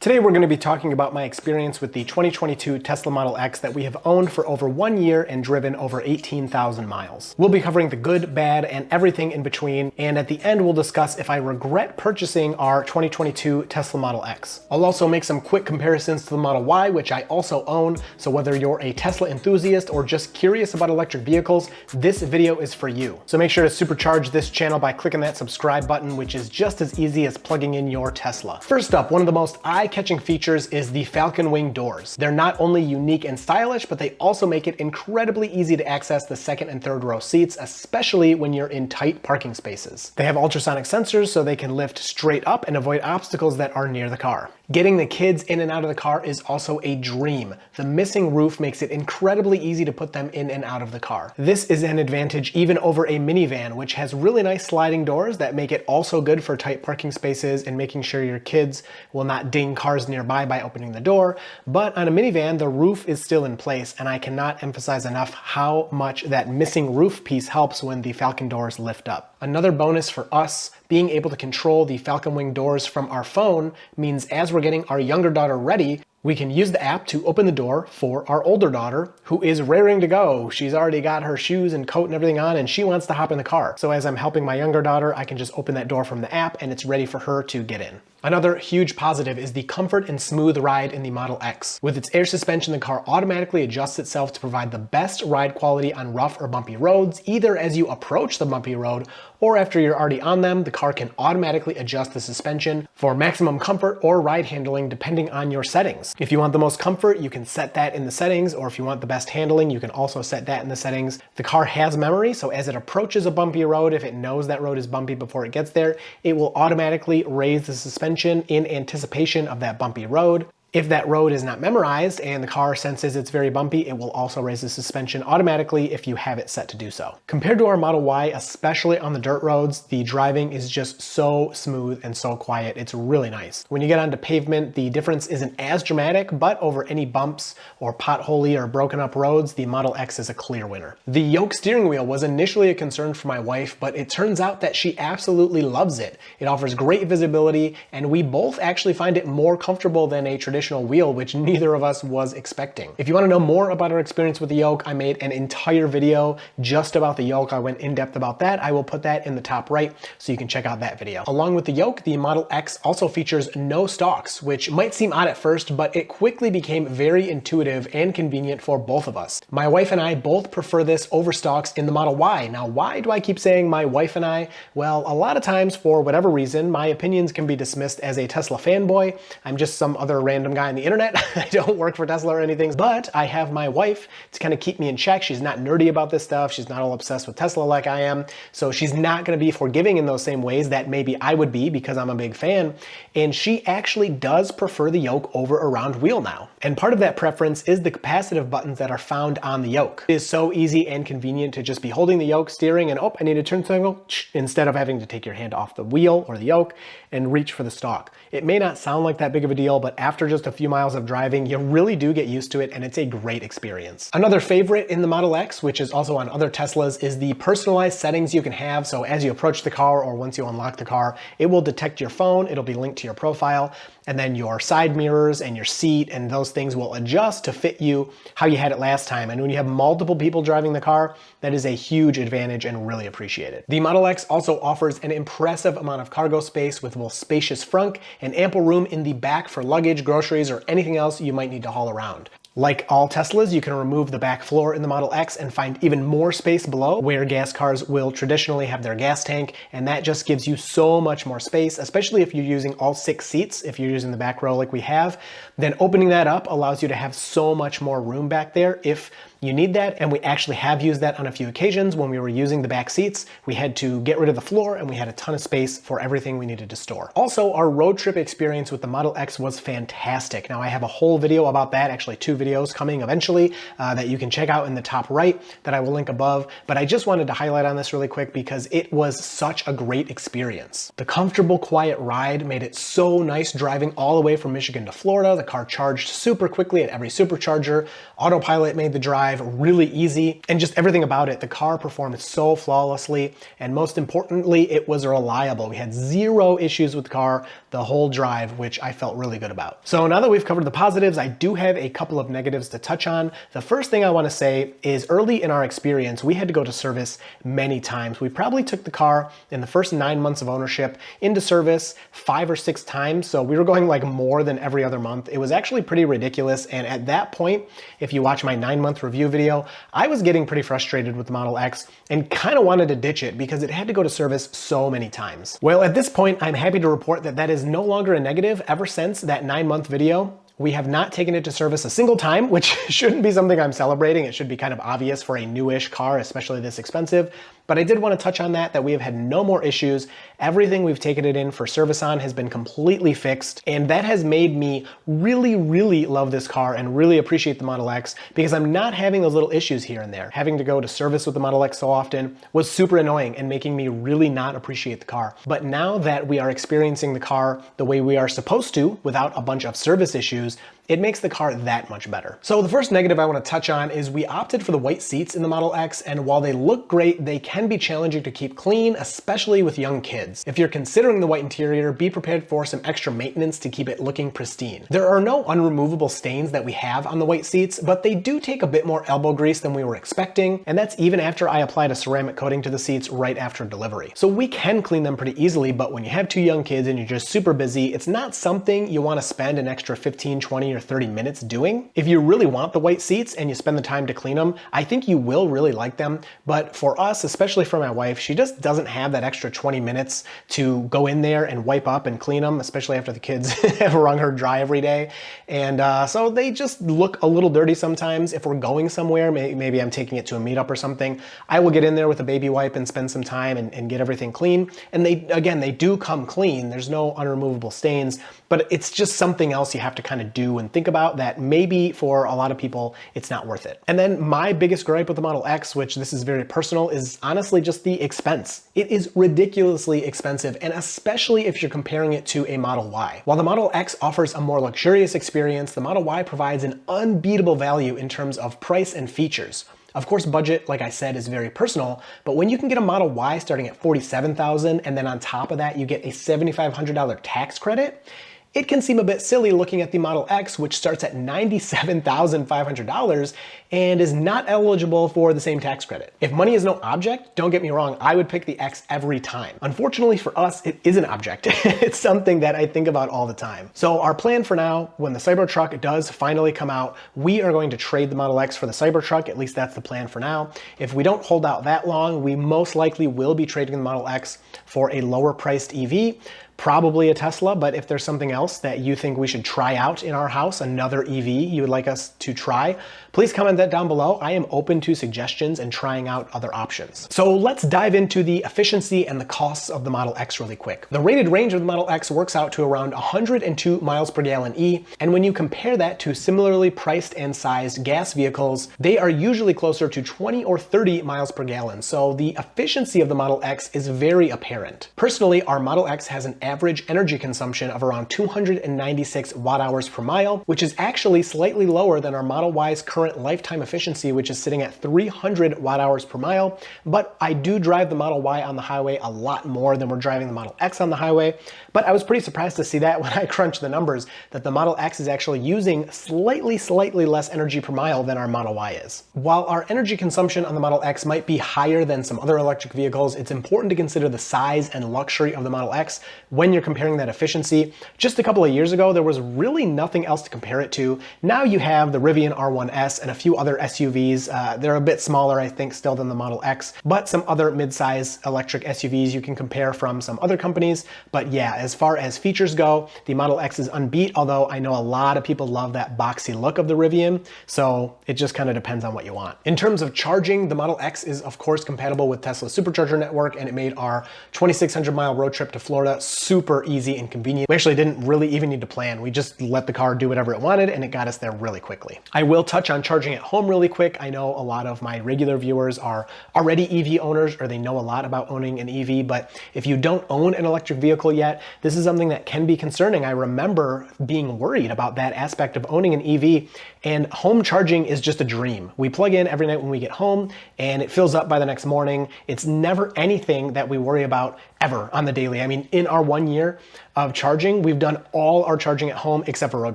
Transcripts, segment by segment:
Today we're going to be talking about my experience with the 2022 Tesla Model X that we have owned for over 1 year and driven over 18,000 miles. We'll be covering the good, bad, and everything in between, and at the end we'll discuss if I regret purchasing our 2022 Tesla Model X. I'll also make some quick comparisons to the Model Y, which I also own, so whether you're a Tesla enthusiast or just curious about electric vehicles, this video is for you. So make sure to supercharge this channel by clicking that subscribe button, which is just as easy as plugging in your Tesla. First up, one of the most eye-catching features is the Falcon wing doors. They're not only unique and stylish, but they also make it incredibly easy to access the second and third row seats, especially when you're in tight parking spaces. They have ultrasonic sensors so they can lift straight up and avoid obstacles that are near the car. Getting the kids in and out of the car is also a dream. The missing roof makes it incredibly easy to put them in and out of the car. This is an advantage even over a minivan, which has really nice sliding doors that make it also good for tight parking spaces and making sure your kids will not ding cars nearby by opening the door. But on a minivan, the roof is still in place, and I cannot emphasize enough how much that missing roof piece helps when the Falcon doors lift up. Another bonus for us, being able to control the Falcon wing doors from our phone means as we're getting our younger daughter ready, we can use the app to open the door for our older daughter, who is raring to go. She's already got her shoes and coat and everything on, and she wants to hop in the car. So as I'm helping my younger daughter, I can just open that door from the app and it's ready for her to get in. Another huge positive is the comfort and smooth ride in the Model X. With its air suspension, the car automatically adjusts itself to provide the best ride quality on rough or bumpy roads, either as you approach the bumpy road or after you're already on them. The car can automatically adjust the suspension for maximum comfort or ride handling depending on your settings. If you want the most comfort, you can set that in the settings, or if you want the best handling, you can also set that in the settings. The car has memory, so as it approaches a bumpy road, if it knows that road is bumpy before it gets there, it will automatically raise the suspension in anticipation of that bumpy road. If that road is not memorized and the car senses it's very bumpy, it will also raise the suspension automatically if you have it set to do so. Compared to our Model Y, especially on the dirt roads, the driving is just so smooth and so quiet. It's really nice. When you get onto pavement, the difference isn't as dramatic, but over any bumps or potholey or broken up roads, the Model X is a clear winner. The Yoke steering wheel was initially a concern for my wife, but it turns out that she absolutely loves it. It offers great visibility, and we both actually find it more comfortable than a traditional wheel, which neither of us was expecting. If you want to know more about our experience with the Yoke, I made an entire video just about the Yoke. I went in depth about that. I will put that in the top right so you can check out that video. Along with the Yoke, the Model X also features no stalks, which might seem odd at first, but it quickly became very intuitive and convenient for both of us. My wife and I both prefer this over stalks in the Model Y. Now, why do I keep saying my wife and I? Well, a lot of times, for whatever reason, my opinions can be dismissed as a Tesla fanboy. I'm just some other random guy on the internet. I don't work for Tesla or anything, but I have my wife to kind of keep me in check. She's not nerdy about this stuff. She's not all obsessed with Tesla like I am. So she's not going to be forgiving in those same ways that maybe I would be because I'm a big fan. And she actually does prefer the Yoke over a round wheel now. And part of that preference is the capacitive buttons that are found on the Yoke. It is so easy and convenient to just be holding the Yoke, steering, and oh, I need to turn something, instead of having to take your hand off the wheel or the Yoke and reach for the stalk. It may not sound like that big of a deal, but after just a few miles of driving, you really do get used to it, and it's a great experience. Another favorite in the Model X, which is also on other Teslas, is the personalized settings you can have. So as you approach the car or once you unlock the car, it will detect your phone, it'll be linked to your profile, and then your side mirrors and your seat and those things will adjust to fit you how you had it last time. And when you have multiple people driving the car, that is a huge advantage and really appreciated. The Model X also offers an impressive amount of cargo space with both spacious front and ample room in the back for luggage, groceries, or anything else you might need to haul around. Like all Teslas, you can remove the back floor in the Model X and find even more space below where gas cars will traditionally have their gas tank, and that just gives you so much more space, especially if you're using all 6 seats. If you're using the back row like we have, then opening that up allows you to have so much more room back there if you need that, and we actually have used that on a few occasions. When we were using the back seats, we had to get rid of the floor and we had a ton of space for everything we needed to store. Also, our road trip experience with the Model X was fantastic. Now, I have a whole video about that, actually 2 videos coming eventually that you can check out in the top right that I will link above. But I just wanted to highlight on this really quick because it was such a great experience. The comfortable, quiet ride made it so nice driving all the way from Michigan to Florida. The car charged super quickly at every supercharger. Autopilot made the drive really easy, and just everything about it. The car performed so flawlessly, and most importantly, it was reliable. We had zero issues with the car the whole drive, which I felt really good about. So now that we've covered the positives, I do have a couple of negatives to touch on. The first thing I want to say is early in our experience, we had to go to service many times. We probably took the car in the first 9 months of ownership into service 5 or 6 times. So we were going like more than every other month. It was actually pretty ridiculous. And at that point, if you watch my 9-month review video, I was getting pretty frustrated with the Model X and kind of wanted to ditch it because it had to go to service so many times. Well, at this point, I'm happy to report that that is no longer a negative. Ever since that 9-month video, we have not taken it to service a single time, which shouldn't be something I'm celebrating. It should be kind of obvious for a newish car, especially this expensive. But I did want to touch on that we have had no more issues. Everything we've taken it in for service on has been completely fixed. And that has made me really, really love this car and really appreciate the Model X because I'm not having those little issues here and there. Having to go to service with the Model X so often was super annoying and making me really not appreciate the car. But now that we are experiencing the car the way we are supposed to without a bunch of service issues, it makes the car that much better. So the first negative I want to touch on is we opted for the white seats in the Model X, and while they look great, they can be challenging to keep clean, especially with young kids. If you're considering the white interior, be prepared for some extra maintenance to keep it looking pristine. There are no unremovable stains that we have on the white seats, but they do take a bit more elbow grease than we were expecting, and that's even after I applied a ceramic coating to the seats right after delivery. So we can clean them pretty easily, but when you have 2 young kids and you're just super busy, it's not something you want to spend an extra 15, 20, or 30 minutes doing. If you really want the white seats and you spend the time to clean them, I think you will really like them. But for us, especially for my wife, she just doesn't have that extra 20 minutes to go in there and wipe up and clean them, especially after the kids have wrung her dry every day. And so they just look a little dirty sometimes. If we're going somewhere, maybe I'm taking it to a meetup or something, I will get in there with a baby wipe and spend some time and get everything clean. And they do come clean. There's no unremovable stains, but it's just something else you have to kind of do and think about that maybe for a lot of people, it's not worth it. And then my biggest gripe with the Model X, which this is very personal, is honestly just the expense. It is ridiculously expensive, and especially if you're comparing it to a Model Y. While the Model X offers a more luxurious experience, the Model Y provides an unbeatable value in terms of price and features. Of course, budget, like I said, is very personal, but when you can get a Model Y starting at $47,000 and then on top of that you get a $7,500 tax credit, it can seem a bit silly looking at the Model X, which starts at $97,500 and is not eligible for the same tax credit. If money is no object, don't get me wrong, I would pick the X every time. Unfortunately for us, it is an object. It's something that I think about all the time. So our plan for now, when the Cybertruck does finally come out, we are going to trade the Model X for the Cybertruck. At least that's the plan for now. If we don't hold out that long, we most likely will be trading the Model X for a lower priced EV. Probably a Tesla, but if there's something else that you think we should try out in our house, another EV you would like us to try, please comment that down below. I am open to suggestions and trying out other options. So let's dive into the efficiency and the costs of the Model X really quick. The rated range of the Model X works out to around 102 miles per gallon E, and when you compare that to similarly priced and sized gas vehicles, they are usually closer to 20 or 30 miles per gallon. So the efficiency of the Model X is very apparent. Personally, our Model X has an average energy consumption of around 296 watt hours per mile, which is actually slightly lower than our Model Y's current lifetime efficiency, which is sitting at 300 watt hours per mile. But I do drive the Model Y on the highway a lot more than we're driving the Model X on the highway. But I was pretty surprised to see that when I crunched the numbers, that the Model X is actually using slightly less energy per mile than our Model Y is. While our energy consumption on the Model X might be higher than some other electric vehicles, it's important to consider the size and luxury of the Model X when you're comparing that efficiency. Just a couple of years ago, there was really nothing else to compare it to. Now you have the Rivian R1S and a few other SUVs. They're a bit smaller, I think, still than the Model X, but some other mid-size electric SUVs you can compare from some other companies. But yeah, as far as features go, the Model X is unbeat, although I know a lot of people love that boxy look of the Rivian, so it just kind of depends on what you want. In terms of charging, the Model X is of course compatible with Tesla's supercharger network, and it made our 2,600 mile road trip to Florida super easy and convenient. We actually didn't really even need to plan. We just let the car do whatever it wanted and it got us there really quickly. I will touch on charging at home really quick. I know a lot of my regular viewers are already EV owners or they know a lot about owning an EV, but if you don't own an electric vehicle yet, this is something that can be concerning. I remember being worried about that aspect of owning an EV, and home charging is just a dream. We plug in every night when we get home and it fills up by the next morning. It's never anything that we worry about ever on the daily. I mean, in our 1 year of charging, we've done all our charging at home except for road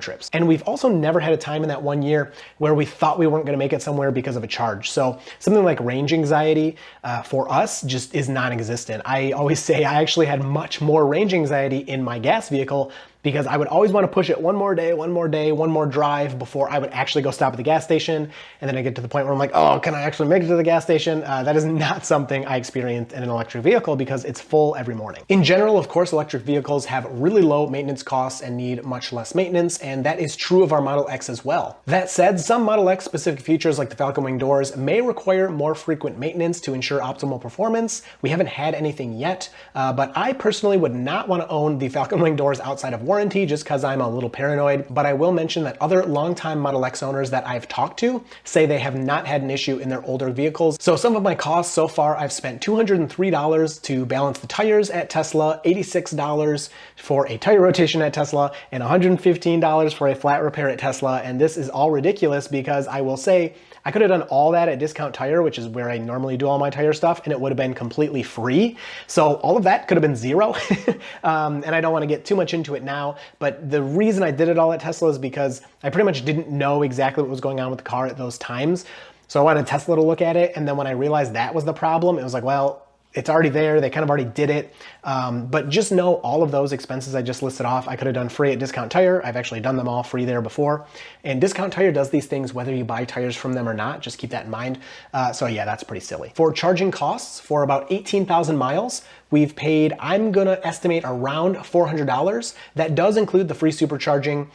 trips. And we've also never had a time in that 1 year where we thought we weren't gonna make it somewhere because of a charge. So something like range anxiety for us just is non-existent. I always say I actually had much more range anxiety in my gas vehicle because I would always want to push it one more day, one more drive before I would actually go stop at the gas station. And then I get to the point where I'm like, oh, can I actually make it to the gas station? That is not something I experience in an electric vehicle because it's full every morning. In general, of course, electric vehicles have really low maintenance costs and need much less maintenance, and that is true of our Model X as well. That said, some Model X specific features like the Falcon wing doors may require more frequent maintenance to ensure optimal performance. We haven't had anything yet, but I personally would not want to own the Falcon wing doors outside of warranty just because I'm a little paranoid. But I will mention that other longtime Model X owners that I've talked to say they have not had an issue in their older vehicles. So some of my costs so far, I've spent $203 to balance the tires at Tesla, $86 for a tire rotation at Tesla, and $115 for a flat repair at Tesla. And this is all ridiculous because I will say, I could have done all that at Discount Tire, which is where I normally do all my tire stuff, and it would have been completely free. So all of that could have been zero. And I don't want to get too much into it now, but the reason I did it all at Tesla is because I pretty much didn't know exactly what was going on with the car at those times. So I wanted Tesla to look at it, and then when I realized that was the problem, it was like, well, it's already there. They kind of already did it. But just know all of those expenses I just listed off, I could have done free at Discount Tire. I've actually done them all free there before. And Discount Tire does these things whether you buy tires from them or not. Just keep that in mind. So yeah, that's pretty silly. For charging costs, for about 18,000 miles, we've paid, I'm gonna estimate around $400. That does include the free supercharging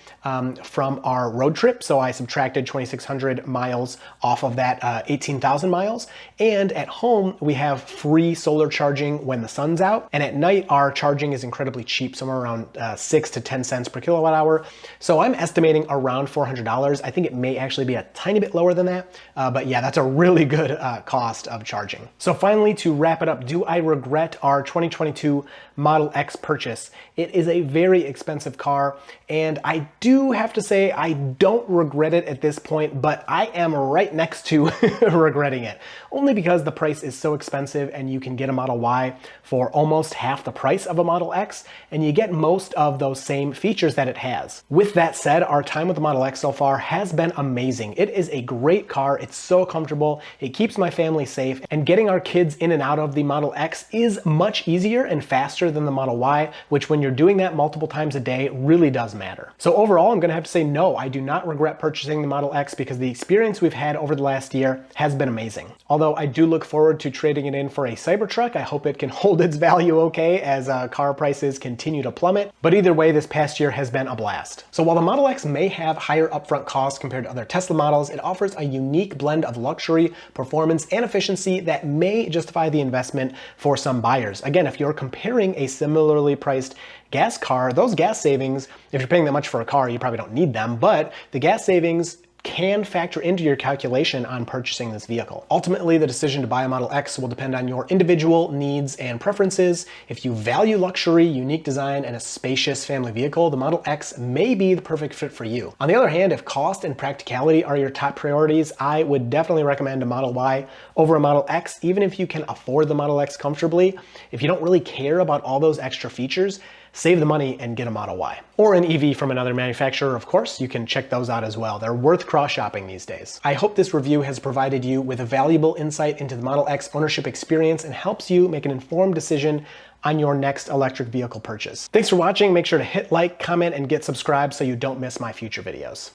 from our road trip. So I subtracted 2,600 miles off of that 18,000 miles. And at home, we have free solar charging when the sun's out. And at night, our charging is incredibly cheap, somewhere around 6 to 10 cents per kilowatt hour. So I'm estimating around $400. I think it may actually be a tiny bit lower than that. But yeah, that's a really good cost of charging. So finally, to wrap it up, do I regret our 2022 Model X purchase? It is a very expensive car, and I do have to say I don't regret it at this point, but I am right next to regretting it, only because the price is so expensive and you can get a Model Y for almost half the price of a Model X, and you get most of those same features that it has. With that said, our time with the Model X so far has been amazing. It is a great car. It's so comfortable. It keeps my family safe, and getting our kids in and out of the Model X is much easier and faster than the Model Y, which when you're doing that multiple times a day really does matter. So overall, I'm gonna have to say no, I do not regret purchasing the Model X because the experience we've had over the last year has been amazing. Although I do look forward to trading it in for a Cybertruck. I hope it can hold its value okay as car prices continue to plummet. But either way, this past year has been a blast. So while the Model X may have higher upfront costs compared to other Tesla models, it offers a unique blend of luxury, performance, and efficiency that may justify the investment for some buyers. Again, if you're comparing a similarly priced gas car, those gas savings, if you're paying that much for a car, you probably don't need them, but the gas savings can factor into your calculation on purchasing this vehicle. Ultimately, the decision to buy a Model X will depend on your individual needs and preferences. If you value luxury, unique design, and a spacious family vehicle, the Model X may be the perfect fit for you. On the other hand, if cost and practicality are your top priorities, I would definitely recommend a Model Y over a Model X, even if you can afford the Model X comfortably. If you don't really care about all those extra features, save the money and get a Model Y. Or an EV from another manufacturer, of course. You can check those out as well. They're worth cross-shopping these days. I hope this review has provided you with a valuable insight into the Model X ownership experience and helps you make an informed decision on your next electric vehicle purchase. Thanks for watching. Make sure to hit like, comment, and get subscribed so you don't miss my future videos.